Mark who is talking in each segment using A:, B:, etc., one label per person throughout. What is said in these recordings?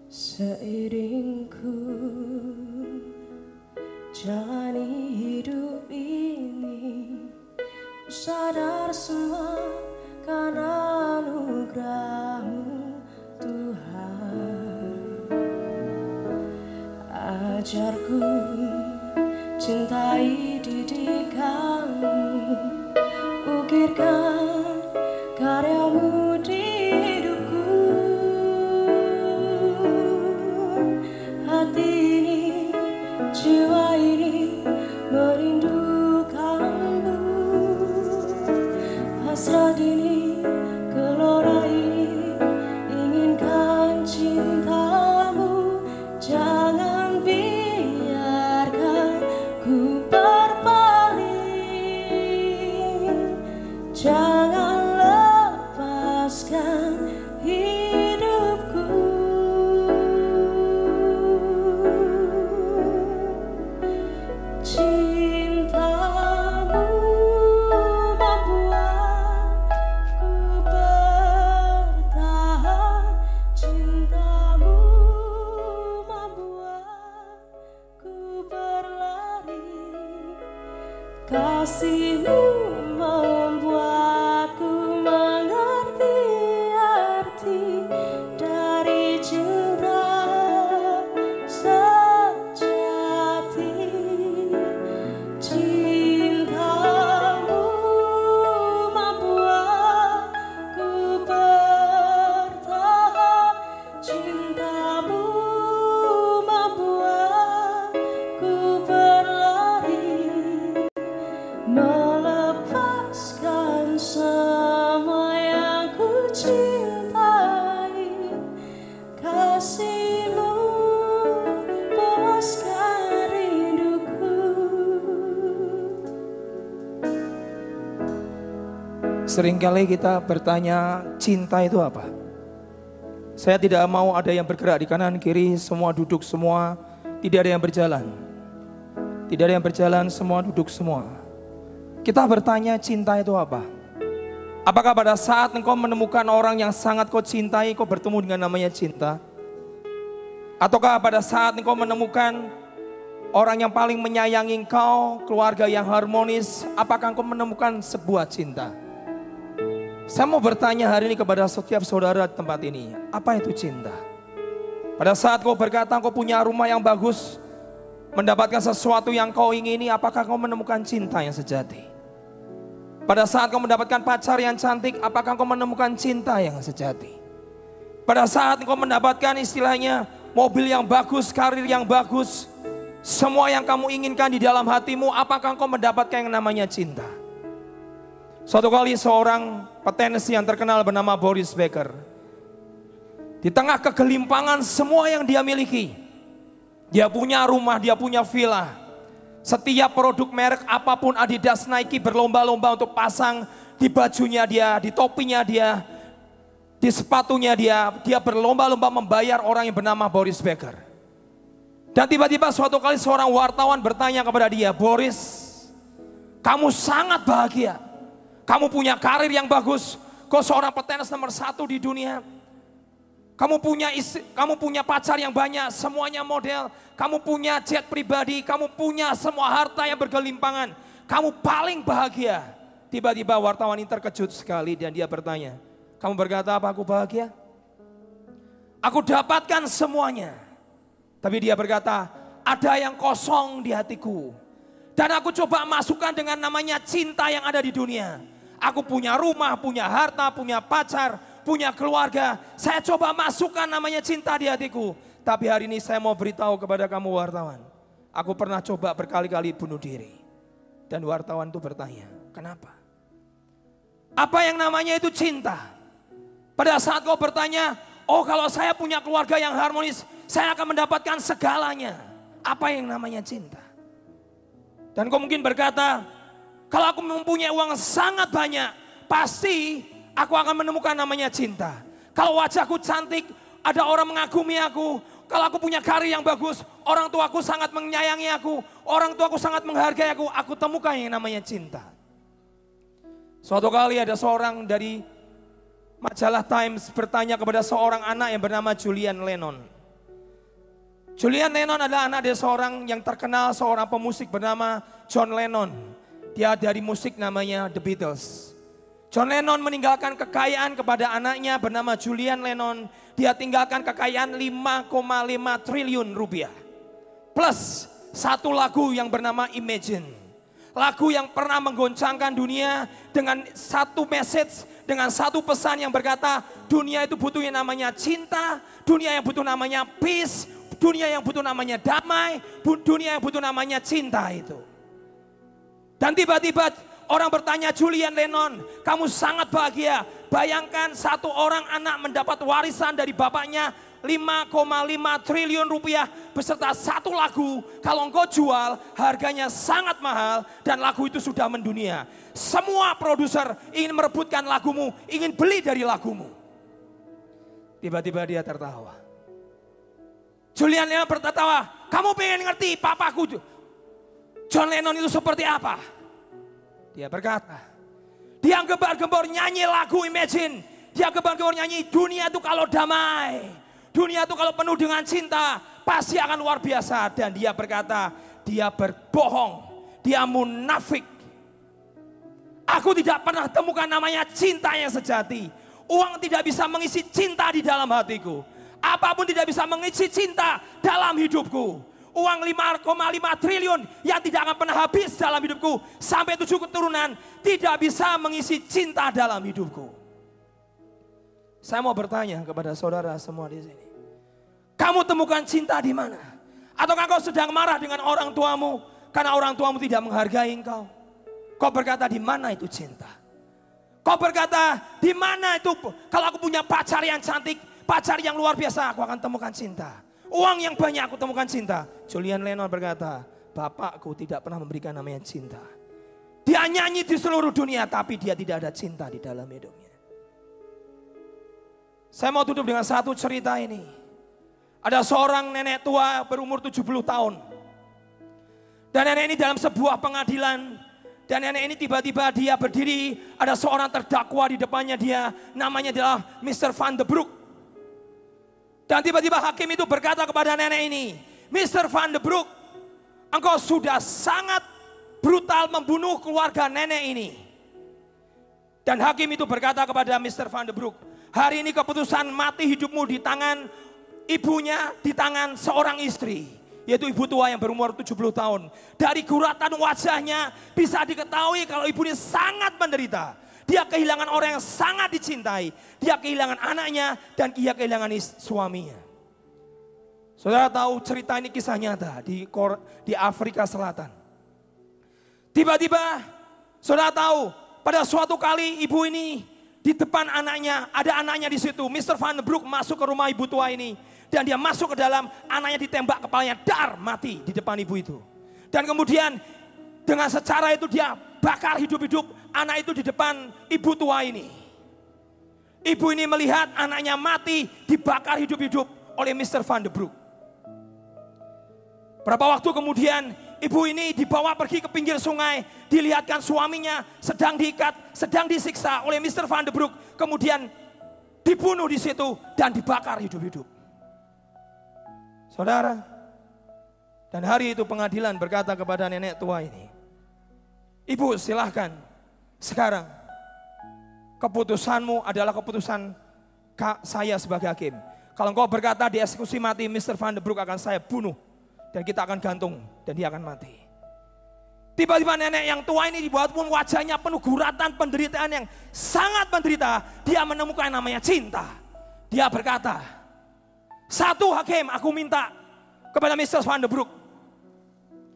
A: Seiring ku jalani hidup ini, ku sadar semua karena anugerah-Mu Tuhan. Ajarku cintai didikan-Mu, ukirkan karya-Mu di hidupku. Hati ini, jiwa ini merindukan-Mu. Hasrat ini, gelora ini, inginkan cinta-Mu. Jangan biarkan ku berpaling, jangan lepaskan hidupku. Cinta-Mu membuat ku bertahan, cinta-Mu membuat ku berlari, kasih-Mu membuatku mengerti arti dari cinta sejati. Cinta-Mu membuat ku bertahan, cinta-Mu membuat ku berlari, melepaskan semua yang ku cintai. Kasih-Mu puaskan rinduku.
B: Seringkali kita bertanya, cinta itu apa? Saya tidak mau ada yang bergerak di kanan kiri, semua duduk semua, tidak ada yang berjalan. Tidak ada yang berjalan, semua duduk semua. Kita bertanya, cinta itu apa? Apakah pada saat engkau menemukan orang yang sangat kau cintai, kau bertemu dengan namanya cinta? Ataukah pada saat engkau menemukan orang yang paling menyayangi engkau, keluarga yang harmonis, apakah engkau menemukan sebuah cinta? Saya mau bertanya hari ini kepada setiap saudara di tempat ini, apa itu cinta? Pada saat kau berkata kau punya rumah yang bagus, mendapatkan sesuatu yang kau ingini, apakah kau menemukan cinta yang sejati? Pada saat kau mendapatkan pacar yang cantik, apakah kau menemukan cinta yang sejati? Pada saat kau mendapatkan istilahnya mobil yang bagus, karir yang bagus, semua yang kamu inginkan di dalam hatimu, apakah kau mendapatkan yang namanya cinta? Suatu kali seorang petenis yang terkenal bernama Boris Becker, di tengah kegelimpangan semua yang dia miliki, dia punya rumah, dia punya villa, setiap produk merek apapun Adidas, Nike berlomba-lomba untuk pasang di bajunya dia, di topinya dia, di sepatunya dia berlomba-lomba membayar orang yang bernama Boris Becker. Dan tiba-tiba suatu kali seorang wartawan bertanya kepada dia, Boris, kamu sangat bahagia. Kamu punya karir yang bagus, kau seorang petenis nomor 1 di dunia. Kamu punya pacar yang banyak, semuanya model. Kamu punya jet pribadi, kamu punya semua harta yang bergelimpangan. Kamu paling bahagia. Tiba-tiba wartawan ini terkejut sekali dan dia bertanya, kamu berkata apa aku bahagia? Aku dapatkan semuanya. Tapi dia berkata, ada yang kosong di hatiku. Dan aku coba masukkan dengan namanya cinta yang ada di dunia. Aku punya rumah, punya harta, punya pacar, punya keluarga. Saya coba masukkan namanya cinta di hatiku. Tapi hari ini saya mau beritahu kepada kamu wartawan. Aku pernah coba berkali-kali bunuh diri. Dan wartawan itu bertanya, kenapa? Apa yang namanya itu cinta? Pada saat kau bertanya, oh kalau saya punya keluarga yang harmonis, saya akan mendapatkan segalanya. Apa yang namanya cinta? Dan kau mungkin berkata, kalau aku mempunyai uang sangat banyak, pasti aku akan menemukan namanya cinta. Kalau wajahku cantik, ada orang mengagumi aku. Kalau aku punya karir yang bagus, orang tuaku sangat menyayangi aku. Orang tuaku sangat menghargai aku temukan yang namanya cinta. Suatu kali ada seorang dari majalah Times bertanya kepada seorang anak yang bernama Julian Lennon. Julian Lennon adalah anak dari seorang yang terkenal, seorang pemusik bernama John Lennon. Dia dari musik namanya The Beatles. John Lennon meninggalkan kekayaan kepada anaknya bernama Julian Lennon. Dia tinggalkan kekayaan 5,5 triliun rupiah. Plus satu lagu yang bernama Imagine. Lagu yang pernah menggoncangkan dunia dengan satu message, dengan satu pesan yang berkata dunia itu butuh yang namanya cinta, dunia yang butuh namanya peace, dunia yang butuh namanya damai, dunia yang butuh namanya cinta itu. Dan tiba-tiba orang bertanya, Julian Lennon, kamu sangat bahagia. Bayangkan satu orang anak mendapat warisan dari bapaknya 5,5 triliun rupiah beserta satu lagu. Kalau engkau jual harganya sangat mahal dan lagu itu sudah mendunia. Semua produser ingin merebutkan lagumu, ingin beli dari lagumu. Tiba-tiba dia tertawa. Julian Lennon tertawa, kamu pengen ngerti papaku John Lennon itu seperti apa? Dia berkata, dia gembar-gembor nyanyi lagu Imagine. Dia gembar-gembor nyanyi dunia itu kalau damai, dunia itu kalau penuh dengan cinta pasti akan luar biasa. Dan dia berkata, dia berbohong, dia munafik. Aku tidak pernah temukan namanya cinta yang sejati. Uang tidak bisa mengisi cinta di dalam hatiku. Apapun tidak bisa mengisi cinta dalam hidupku. Uang 5,5 triliun yang tidak akan pernah habis dalam hidupku sampai 7 keturunan tidak bisa mengisi cinta dalam hidupku. Saya mau bertanya kepada saudara semua di sini. Kamu temukan cinta di mana? Ataukah kau sedang marah dengan orang tuamu karena orang tuamu tidak menghargai engkau? Kau berkata di mana itu cinta? Kau berkata di mana itu kalau aku punya pacar yang cantik, pacar yang luar biasa, aku akan temukan cinta. Uang yang banyak aku temukan cinta. Julian Lennon berkata, bapakku tidak pernah memberikan namanya cinta. Dia nyanyi di seluruh dunia tapi dia tidak ada cinta di dalam hidupnya. Saya mau tutup dengan satu cerita ini. Ada seorang nenek tua berumur 70 tahun. Dan nenek ini dalam sebuah pengadilan. Dan nenek ini tiba-tiba dia berdiri. Ada seorang terdakwa di depannya dia. Namanya adalah Mr. Van de Broek. Dan tiba-tiba hakim itu berkata kepada nenek ini, Mr. Van de Broek, engkau sudah sangat brutal membunuh keluarga nenek ini. Dan hakim itu berkata kepada Mr. Van de Broek, hari ini keputusan mati hidupmu di tangan ibunya, di tangan seorang istri. Yaitu ibu tua yang berumur 70 tahun. Dari guratan wajahnya bisa diketahui kalau ibu ini sangat menderita. Dia kehilangan orang yang sangat dicintai. Dia kehilangan anaknya dan dia kehilangan suaminya. Saudara tahu cerita ini kisah nyata di Afrika Selatan. Tiba-tiba saudara tahu pada suatu kali ibu ini di depan anaknya, ada anaknya di situ. Mr. Van de Broek masuk ke rumah ibu tua ini. Dan dia masuk ke dalam, anaknya ditembak kepalanya, dar, mati di depan ibu itu. Dan kemudian dengan secara itu dia bakar hidup-hidup anak itu di depan ibu tua ini. Ibu ini melihat anaknya mati dibakar hidup-hidup oleh Mr. Van de Broek. Berapa waktu kemudian ibu ini dibawa pergi ke pinggir sungai. Dilihatkan suaminya sedang diikat, sedang disiksa oleh Mr. Van de Broek. Kemudian dibunuh di situ dan dibakar hidup-hidup. Saudara, dan hari itu pengadilan berkata kepada nenek tua ini, ibu silahkan sekarang keputusanmu adalah keputusan saya sebagai hakim. Kalau engkau berkata dieksekusi mati Mr. Van de Broek akan saya bunuh. Dan kita akan gantung dan dia akan mati. Tiba-tiba nenek yang tua ini dibuat pun wajahnya penuh guratan penderitaan yang sangat menderita. Dia menemukan namanya cinta. Dia berkata, satu hakim aku minta kepada Mr. Van de Broek.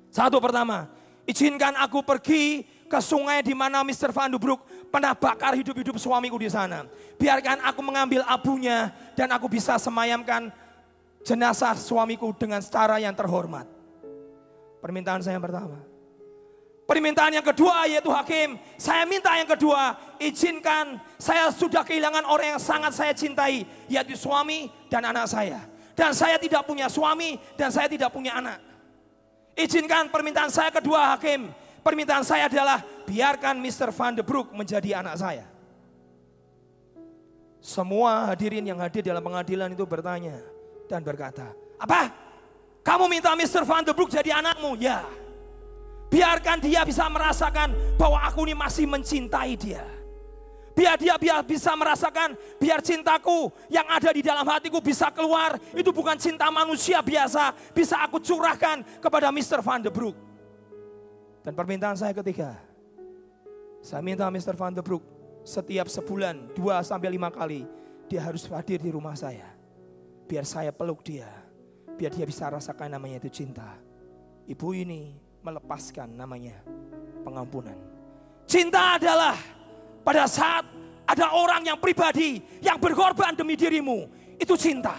B: Satu pertama, izinkan aku pergi ke sungai di mana Mr. Van de Broek pernah bakar hidup-hidup suamiku di sana. Biarkan aku mengambil abunya dan aku bisa semayamkan jenazah suamiku dengan cara yang terhormat. Permintaan saya yang pertama. Permintaan yang kedua yaitu hakim, saya minta yang kedua, izinkan saya sudah kehilangan orang yang sangat saya cintai, yaitu suami dan anak saya. Dan saya tidak punya suami dan saya tidak punya anak. Izinkan permintaan saya kedua hakim. Permintaan saya adalah biarkan Mr. Van de Broek menjadi anak saya. Semua hadirin yang hadir dalam pengadilan itu bertanya dan berkata, apa? Kamu minta Mr. Van der Broek jadi anakmu, ya. Biarkan dia bisa merasakan bahwa aku ini masih mencintai dia. Biar dia bisa merasakan, biar cintaku yang ada di dalam hatiku bisa keluar. Itu bukan cinta manusia biasa, bisa aku curahkan kepada Mr. Van der Broek. Dan permintaan saya ketiga, saya minta Mr. Van der Broek setiap sebulan 2-5 kali dia harus hadir di rumah saya. Biar saya peluk dia, biar dia bisa rasakan namanya itu cinta. Ibu ini melepaskan namanya pengampunan. Cinta adalah pada saat ada orang yang pribadi yang berkorban demi dirimu, itu cinta.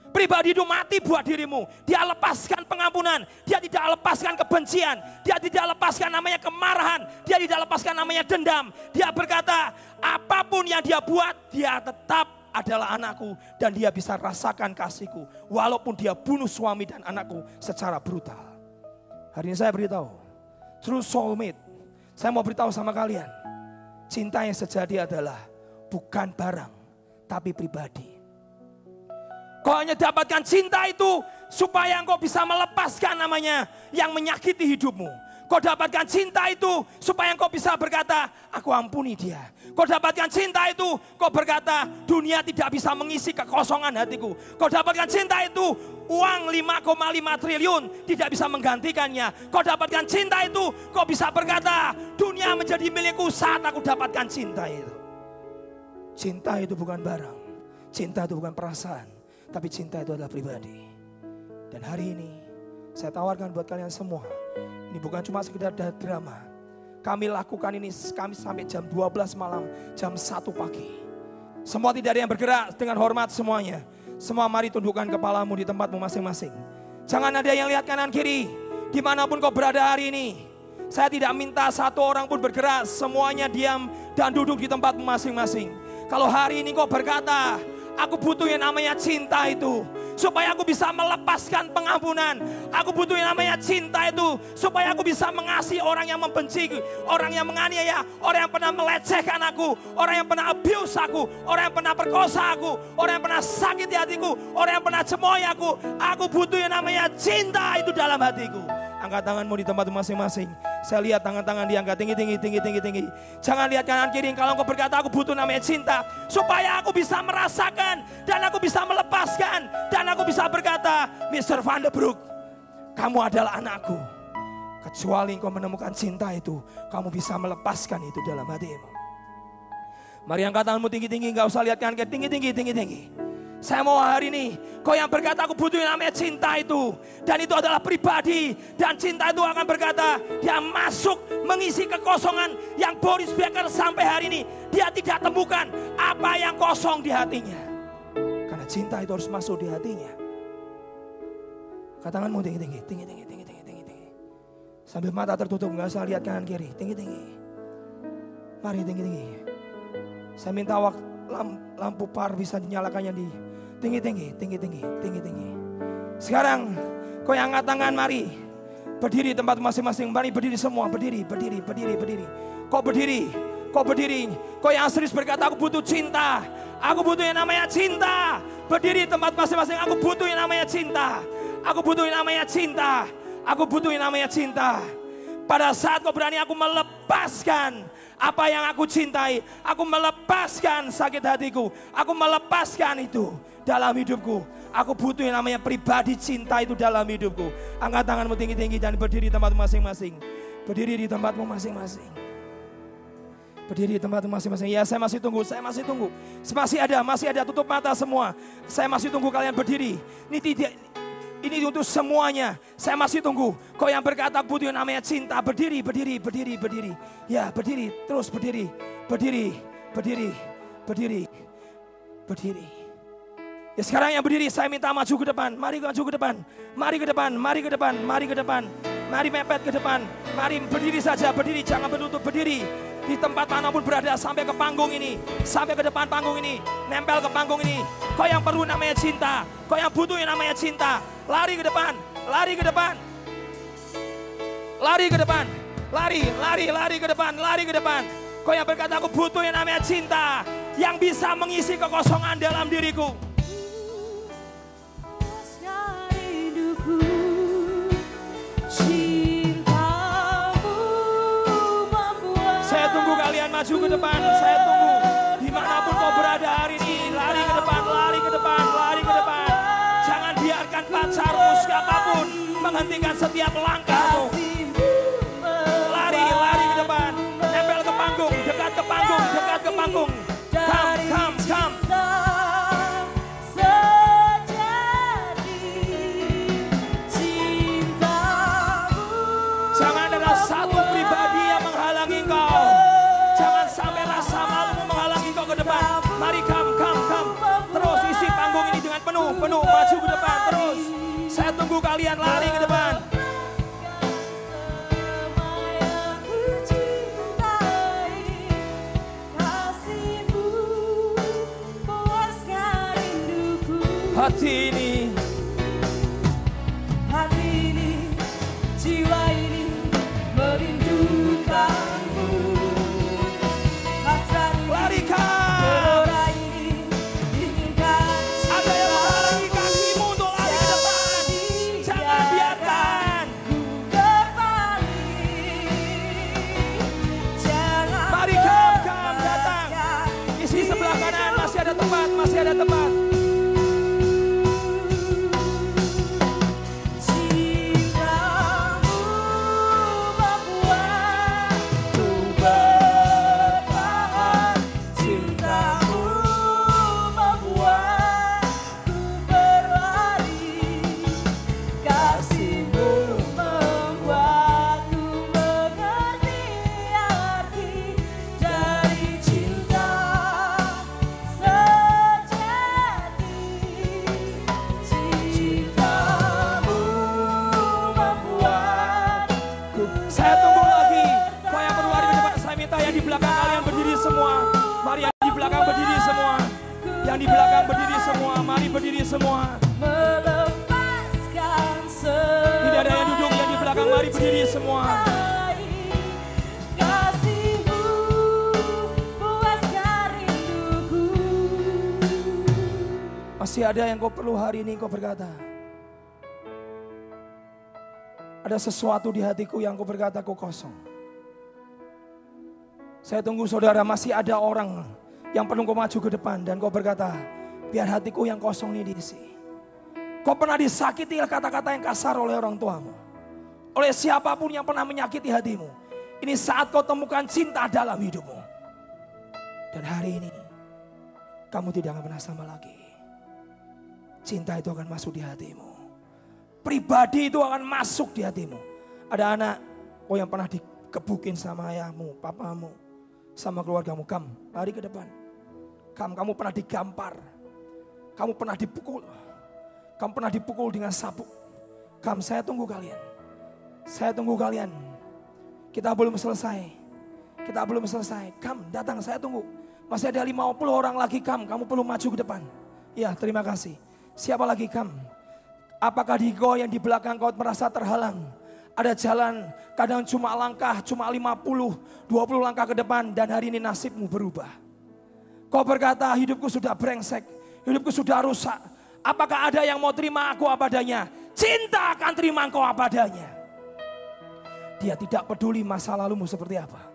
B: Pribadi itu mati buat dirimu. Dia lepaskan pengampunan, dia tidak lepaskan kebencian, dia tidak lepaskan namanya kemarahan, dia tidak lepaskan namanya dendam. Dia berkata, apapun yang dia buat, dia tetap adalah anakku dan dia bisa rasakan kasihku walaupun dia bunuh suami dan anakku secara brutal. Hari ini saya beritahu, true soulmate. Saya mau beritahu sama kalian, cinta yang sejati adalah bukan barang, tapi pribadi. Kau hanya dapatkan cinta itu supaya engkau bisa melepaskan namanya yang menyakiti hidupmu. Kau dapatkan cinta itu supaya engkau bisa berkata, aku ampuni dia. Kau dapatkan cinta itu, kau berkata, dunia tidak bisa mengisi kekosongan hatiku. Kau dapatkan cinta itu, uang 5,5 triliun tidak bisa menggantikannya. Kau dapatkan cinta itu, kau bisa berkata, dunia menjadi milikku saat aku dapatkan cinta itu. Cinta itu bukan barang, cinta itu bukan perasaan, tapi cinta itu adalah pribadi. Dan hari ini saya tawarkan buat kalian semua, ini bukan cuma sekedar drama. Kami lakukan ini kami sampai jam 12 malam, jam 1 pagi. Semua tidak ada yang bergerak, dengan hormat semuanya. Semua mari tundukkan kepalamu di tempatmu masing-masing. Jangan ada yang lihat kanan kiri. Dimanapun kau berada hari ini, saya tidak minta satu orang pun bergerak. Semuanya diam dan duduk di tempatmu masing-masing. Kalau hari ini kau berkata, aku butuh yang namanya cinta itu, supaya aku bisa melepaskan pengampunan. Aku butuh yang namanya cinta itu, supaya aku bisa mengasihi orang yang membenci, orang yang menganiaya, orang yang pernah melecehkan aku, orang yang pernah abuse aku, orang yang pernah perkosa aku, orang yang pernah sakiti hatiku, orang yang pernah cemoy aku. Aku butuh yang namanya cinta itu dalam hatiku. Angkat tanganmu di tempat masing-masing. Saya lihat tangan-tangan diangkat tinggi. Jangan lihat kanan kiri. Kalau engkau berkata aku butuh namanya cinta, supaya aku bisa merasakan dan aku bisa melepaskan dan aku bisa berkata, Mr. Van der Broek, kamu adalah anakku. Kecuali engkau menemukan cinta itu, kamu bisa melepaskan itu dalam hatimu. Mari angkat tanganmu tinggi-tinggi. Gak usah lihat kanan kiri. Tinggi. Saya mau hari ini, kau yang berkata aku butuh yang namanya cinta itu. Dan itu adalah pribadi. Dan cinta itu akan berkata, dia masuk mengisi kekosongan yang Boris Becker sampai hari ini dia tidak temukan apa yang kosong di hatinya. Karena cinta itu harus masuk di hatinya. Angkat tanganmu tinggi. Sambil mata tertutup, gak usah lihat kanan kiri. Tinggi. Mari tinggi. Saya minta lampu par bisa dinyalakannya di tinggi. Sekarang kau yang angkat tangan, mari berdiri tempat masing-masing. Mari berdiri semua, berdiri. Kau berdiri. Kau yang serius berkata aku butuh cinta. Aku butuh yang namanya cinta. Berdiri tempat masing-masing. Aku butuh yang namanya cinta. Aku butuh yang namanya cinta. Pada saat kau berani, aku melepaskan apa yang aku cintai. Aku melepaskan sakit hatiku. Aku melepaskan itu dalam hidupku. Aku butuh yang namanya pribadi cinta itu dalam hidupku. Angkat tanganmu tinggi-tinggi dan berdiri di tempat masing-masing. Berdiri di tempatmu masing-masing. Ya, saya masih tunggu. Masih ada, tutup mata semua. Saya masih tunggu kalian berdiri. Ini untuk semuanya. Saya masih tunggu. Kau yang berkata butuh yang namanya cinta, berdiri. Ya, berdiri, terus berdiri. Ya, sekarang yang berdiri saya minta maju ke depan. Mari maju ke depan. Mari ke depan. Mari mepet ke depan. Mari berdiri saja, berdiri, jangan berlutut, berdiri. Di tempat manapun berada sampai ke panggung ini, sampai ke depan panggung ini, nempel ke panggung ini. Kau yang perlu namanya cinta, kau yang butuh yang namanya cinta, lari ke depan. Lari ke depan. Kau yang berkata aku butuh yang namanya cinta, yang bisa mengisi kekosongan dalam diriku.
A: Lepaskan rinduku.
B: maju ke depan. Saya tunggu. Dimanapun kau berada hari ini, lari ke depan, lari ke depan, lari ke depan. Jangan biarkan pacarmu siapapun menghentikan setiap langkahmu. Lari, lari ke depan. Nempel ke panggung, dekat ke panggung, dekat ke panggung. Come, come, come. Jangan ada satu pribadi yang menghalangi kau. Jangan sampai rasa malu menghalangi kau ke depan. Mari come, come, come. Terus isi panggung ini dengan penuh, penuh. Maju ke depan terus. Saya tunggu kalian lari ke depan. Hati ini,
A: jiwa ini merindukanmu. Hasrat ini,
B: lari kau.
A: gelora ini inginkan.
B: Ada yang menghalangi kakimu untuk lari ke depan. Jangan biarkan. Mari come datang. Isi sebelah kanan, masih ada tempat, masih ada tempat. Saya tunggu lagi. Kau yang berlari ke depan, saya minta yang di belakang kalian berdiri semua. Mari yang di belakang berdiri semua. Yang di belakang berdiri semua. Mari berdiri semua. Tidak ada yang duduk yang di belakang. Mari berdiri semua. Masih ada yang kau perlu hari ini, kau berkata. Ada sesuatu di hatiku yang kau berkata kau kosong. Saya tunggu saudara, masih ada orang yang perlu kau maju ke depan dan kau berkata, biar hatiku yang kosong ini diisi. Kau pernah disakiti kata-kata yang kasar oleh orang tuamu, oleh siapapun yang pernah menyakiti hatimu. Ini saat kau temukan cinta dalam hidupmu. Dan hari ini kamu tidak akan pernah sama lagi. Cinta itu akan masuk di hatimu. Pribadi itu akan masuk di hatimu. Ada anak kau yang pernah dikebukin sama ayahmu, papamu, sama keluargamu. Kamu lari ke depan. Kamu pernah digampar. Kamu pernah dipukul. Kamu pernah dipukul dengan sabuk. Saya tunggu kalian. Saya tunggu kalian. Kita belum selesai. Kita belum selesai. Datang, saya tunggu. Masih ada 50 orang lagi. Kamu perlu maju ke depan. Ya, terima kasih. Siapa lagi Apakah di kau yang di belakang kau merasa terhalang? Ada jalan kadang cuma langkah, cuma 50, 20 langkah ke depan dan hari ini nasibmu berubah. Kau berkata hidupku sudah brengsek, hidupku sudah rusak. Apakah ada yang mau terima aku apa adanya? Cinta akan terima engkau apa adanya. Dia tidak peduli masa lalumu seperti apa.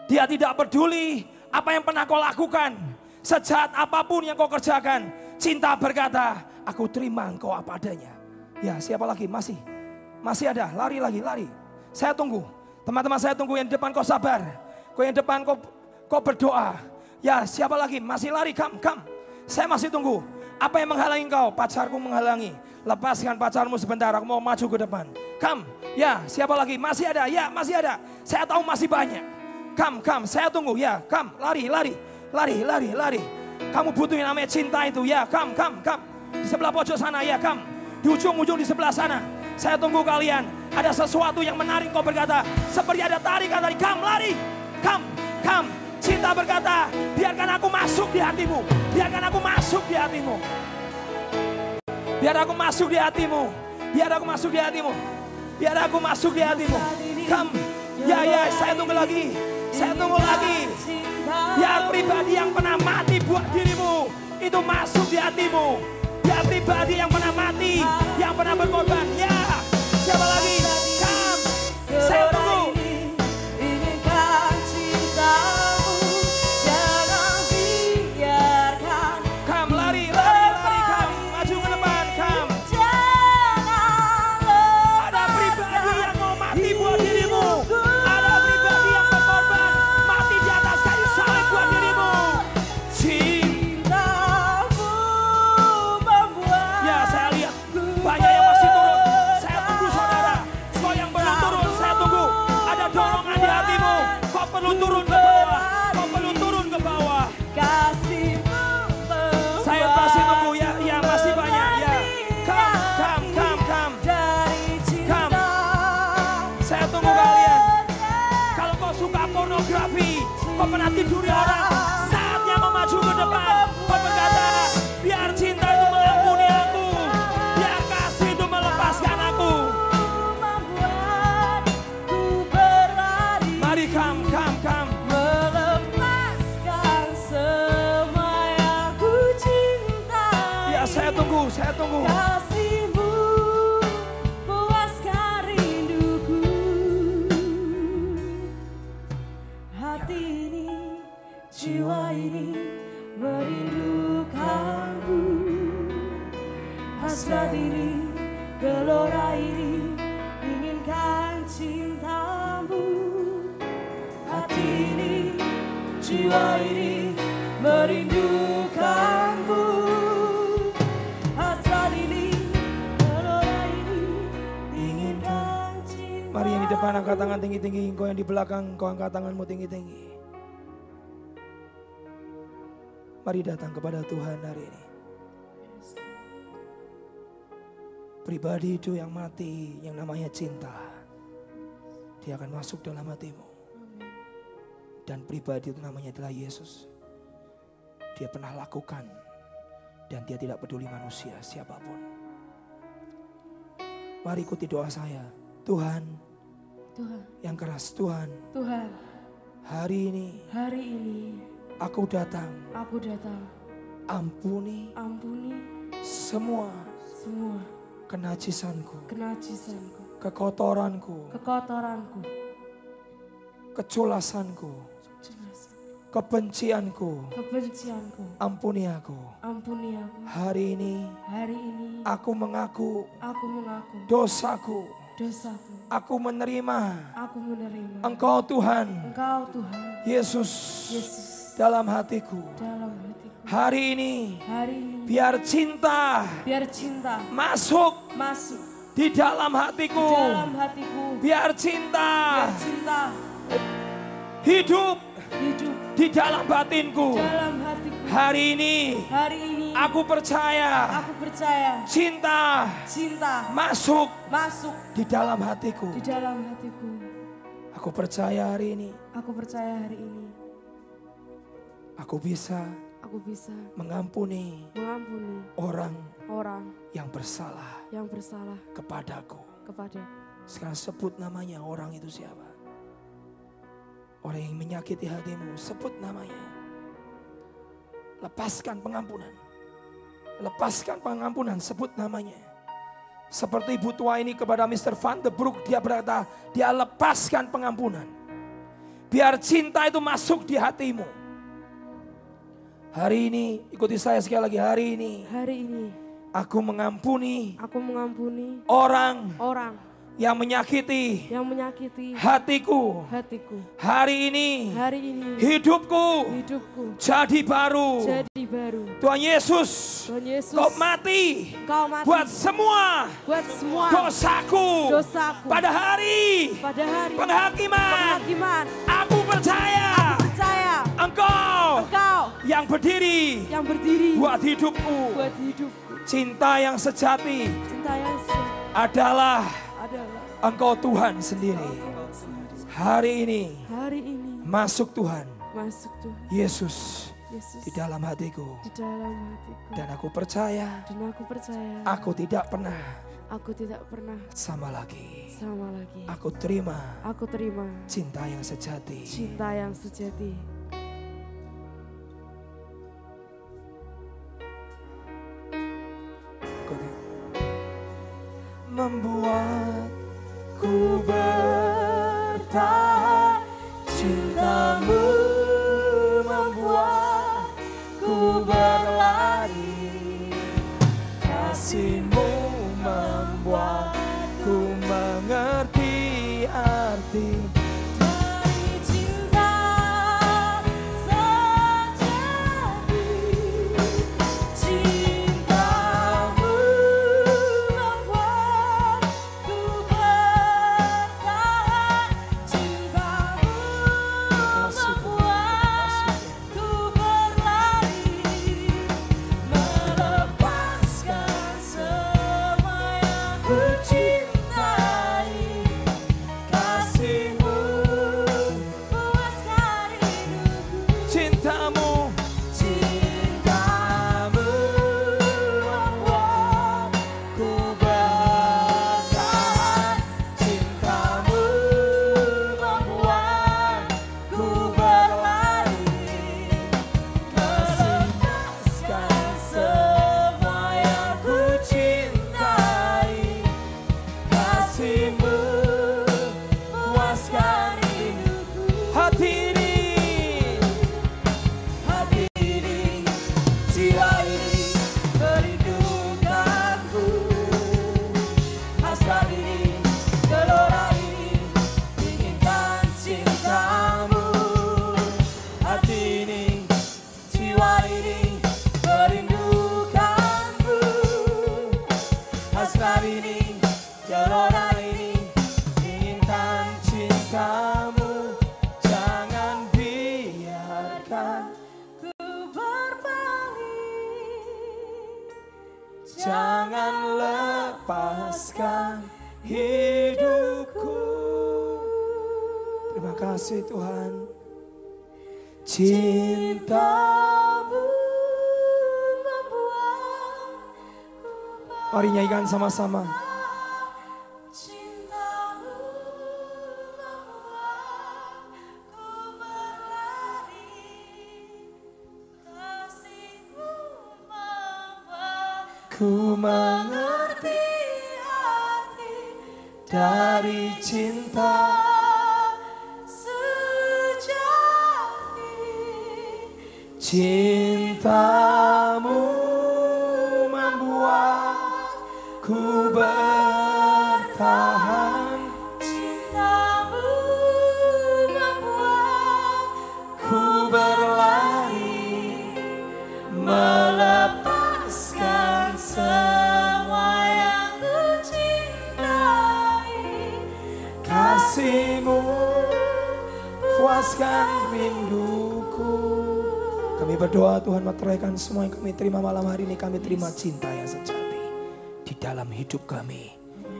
B: Dia tidak peduli apa yang pernah kau lakukan. Sejahat apapun yang kau kerjakan. Cinta berkata, aku terima engkau apa adanya. Ya, siapa lagi? Masih ada. Lari lagi, lari. Saya tunggu. Teman-teman saya tunggu yang di depan kau sabar. Kau yang depan kau berdoa. Ya, siapa lagi? Masih lari, come. Saya masih tunggu. Apa yang menghalangi engkau? Pacarku menghalangi. Lepaskan pacarmu sebentar, aku mau maju ke depan. Come. Ya, siapa lagi? Masih ada. Ya, masih ada. Saya tahu masih banyak. Come. Saya tunggu. Ya, come. Lari. Kamu butuh yang namanya cinta itu. Ya, come. Di sebelah pojok sana, ya, come. Di ujung-ujung di sebelah sana. Saya tunggu kalian. Ada sesuatu yang menarik kau berkata. Seperti ada tarikan tadi. Come, lari. Come. Cinta berkata, biarkan aku masuk di hatimu. Biarkan aku masuk di hatimu. Biar aku masuk di hatimu. Come. Ya, saya tunggu lagi. Biar pribadi yang pernah mati buat dirimu itu masuk di hatimu. Biar pribadi yang pernah mati, yang pernah berkorban. Ya, siapa lagi? Come. Saya tunggu.
A: Inginkan cinta.
B: Kau pernah tiduri orang. Saatnya kau maju ke depan. Kau berkata, biar cinta itu mengampuni aku. Biar kasih itu melepaskan aku.
A: Membuatku berlari.
B: Mari come.
A: Melepaskan semua yang ku cintai.
B: Ya, saya tunggu.
A: Kasih-Mu puaskan rinduku. Hati ini, jiwa ini merindukanmu. Hasrat ini, gelora ini inginkan cintamu. Hati ini, jiwa ini merindukanmu. Hasrat ini, gelora ini inginkan cintamu.
B: Mari yang di depan angkat tangan tinggi-tinggi. Kau yang di belakang, kau angkat tanganmu tinggi-tinggi. Mari datang kepada Tuhan hari ini. Pribadi itu yang mati, yang namanya cinta, dia akan masuk dalam hatimu. Dan pribadi itu namanya adalah Yesus. Dia pernah lakukan, dan dia tidak peduli manusia siapapun. Mari ikuti doa saya. Tuhan, yang keras, Tuhan, hari ini aku datang, ampuni semua kenajisanku, kekotoranku, keculasanku, kebencianku. Ampuni aku. Hari ini aku mengaku dosaku. Aku menerima Engkau Tuhan, Yesus dalam hatiku. Hari ini biar cinta masuk di dalam hatiku. Biar cinta hidup di dalam batinku. Hari ini aku percaya cinta masuk di dalam hatiku. Aku percaya hari ini aku bisa mengampuni orang yang bersalah kepadaku. Sekarang sebut namanya, orang itu siapa? Orang yang menyakiti hatimu, sebut namanya. Lepaskan pengampunan, sebut namanya. Seperti ibu tua ini kepada Mr. Van de Broek, dia berkata, dia lepaskan pengampunan. Biar cinta itu masuk di hatimu. Hari ini, ikuti saya sekali lagi, hari ini aku mengampuni orang yang menyakiti hatiku. Hari ini hidupku jadi baru. Tuhan Yesus, Kau mati buat semua dosaku. Pada hari penghakiman, aku percaya Engkau yang berdiri buat hidupku. Cinta yang sejati adalah Engkau Tuhan sendiri. Hari ini masuk Tuhan Yesus di dalam hatiku. Dan aku percaya aku tidak pernah sama lagi. Aku terima cinta yang sejati. Membuatku bertahan, cintamu membuatku berlari, kasihmu membuatku mengerti arti
A: dari cinta sejati. Cintamu membuatku bertahan. Cintamu membuatku berlari, melepaskan semua yang ku
B: ini, gelora ini, inginkan cintamu, jangan biarkan
A: ku berpaling.
B: jangan lepaskan hidupku. Terima kasih Tuhan. Cintamu
A: membuat
B: mari nyanyikan sama-sama.
A: cintamu membuat ku berlari. Kasihmu membuat
B: Ku mengerti
A: arti
B: dari cinta. Cintamu membuat ku bertahan.
A: Cintamu membuat
B: Ku berlari melepaskan
A: semua yang ku cintai.
B: kasih-Mu, puaskan rinduku. Kami berdoa Tuhan meteraikan semua yang kami terima malam hari ini. Kami terima cinta yang sejati di dalam hidup kami.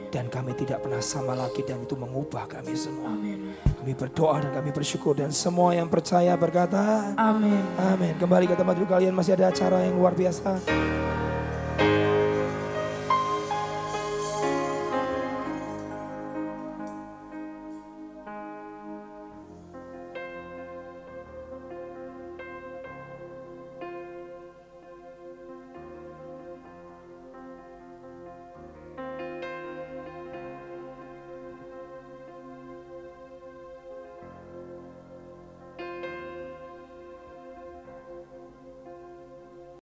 B: Dan kami tidak pernah sama lagi dan itu mengubah kami semua. Kami berdoa dan kami bersyukur dan semua yang percaya berkata
A: Amin.
B: amin. Kembali ke tempat duduk kalian, masih ada acara yang luar biasa.